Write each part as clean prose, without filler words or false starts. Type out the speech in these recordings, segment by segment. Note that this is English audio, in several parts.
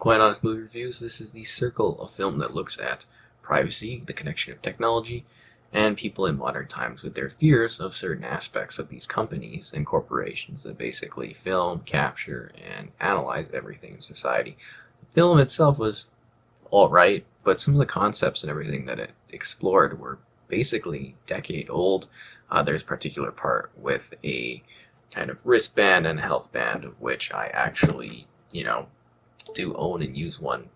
Quite Honest Movie Reviews. This is the circle of film that looks at privacy, the connection of technology, and people in modern times with their fears of certain aspects of these companies and corporations that basically film, capture, and analyze everything in society. The film itself was alright, but some of the concepts and everything that it explored were basically decade old. There's a particular part with a kind of wristband and health band, of which I actually, do own and use one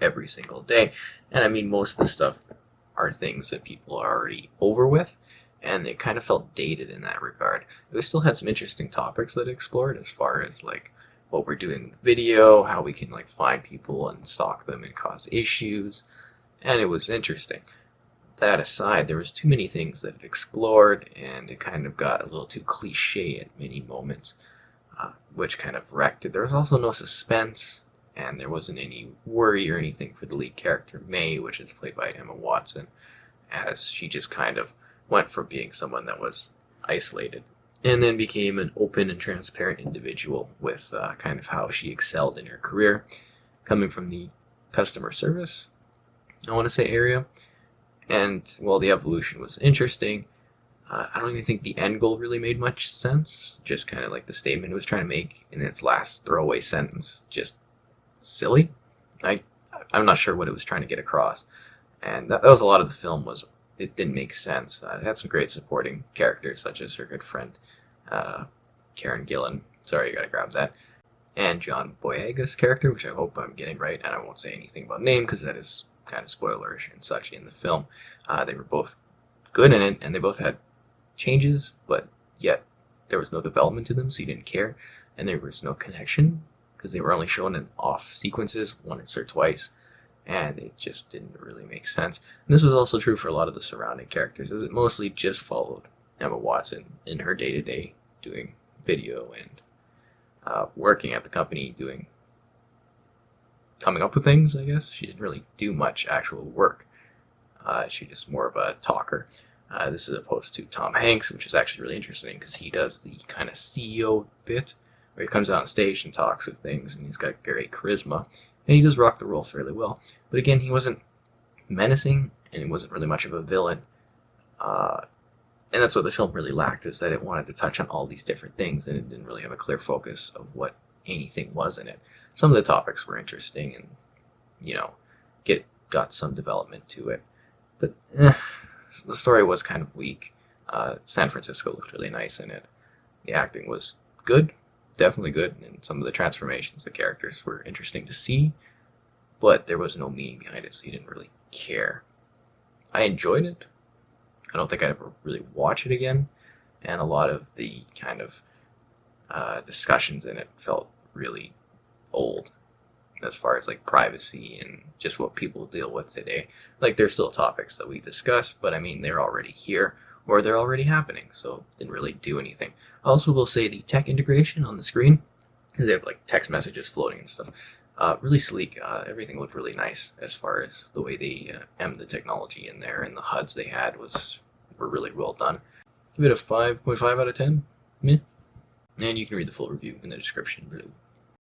every single day. And I mean, most of the stuff are things that people are already over with, and it kind of felt dated in that regard. We still had some interesting topics that it explored as far as like what we're doing with video, how we can like find people and stalk them and cause issues, and it was interesting. That aside, there was too many things that it explored, and it kind of got a little too cliche at many moments, which kind of wrecked it. There was also no suspense, and there wasn't any worry or anything for the lead character, May, which is played by Emma Watson, as she just kind of went from being someone that was isolated and then became an open and transparent individual with kind of how she excelled in her career, coming from the customer service, I want to say, area. And while the evolution was interesting, I don't even think the end goal really made much sense. Just kind of like the statement it was trying to make in its last throwaway sentence, just silly. I'm not sure what it was trying to get across, and that was a lot of the film. It didn't make sense. It had some great supporting characters, such as her good friend Karen Gillan. Sorry, you gotta grab that. And John Boyega's character, which I hope I'm getting right, and I won't say anything about name because that is kind of spoilerish and such in the film. They were both good in it, and they both had changes, but yet there was no development to them, so you didn't care, and there was no connection because they were only shown in off sequences once or twice, and it just didn't really make sense. And this was also true for a lot of the surrounding characters, as it mostly just followed Emma Watson in her day-to-day doing video and working at the company, coming up with things, I guess. She didn't really do much actual work. She's just more of a talker. This is opposed to Tom Hanks, which is actually really interesting because he does the kind of CEO bit where he comes out on stage and talks with things, and he's got great charisma, and he does rock the role fairly well. But again, he wasn't menacing, and he wasn't really much of a villain. And that's what the film really lacked, is that it wanted to touch on all these different things, and it didn't really have a clear focus of what anything was in it. Some of the topics were interesting, and got some development to it, but the story was kind of weak. San Francisco looked really nice in it. The acting was good, definitely good, and some of the transformations of characters were interesting to see, but there was no meaning behind it, so you didn't really care. I enjoyed it. I don't think I'd ever really watch it again, and a lot of the kind of discussions in it felt really old as far as like privacy and just what people deal with today. Like, there's still topics that we discuss, but I mean, they're already here or they're already happening, so it didn't really do anything. I also will say the tech integration on the screen, because they have like text messages floating and stuff, really sleek. Everything looked really nice as far as the way they emmed the technology in there, and the HUDs they had were really well done. Give it a 5.5 out of 10. Meh. And you can read the full review in the description below.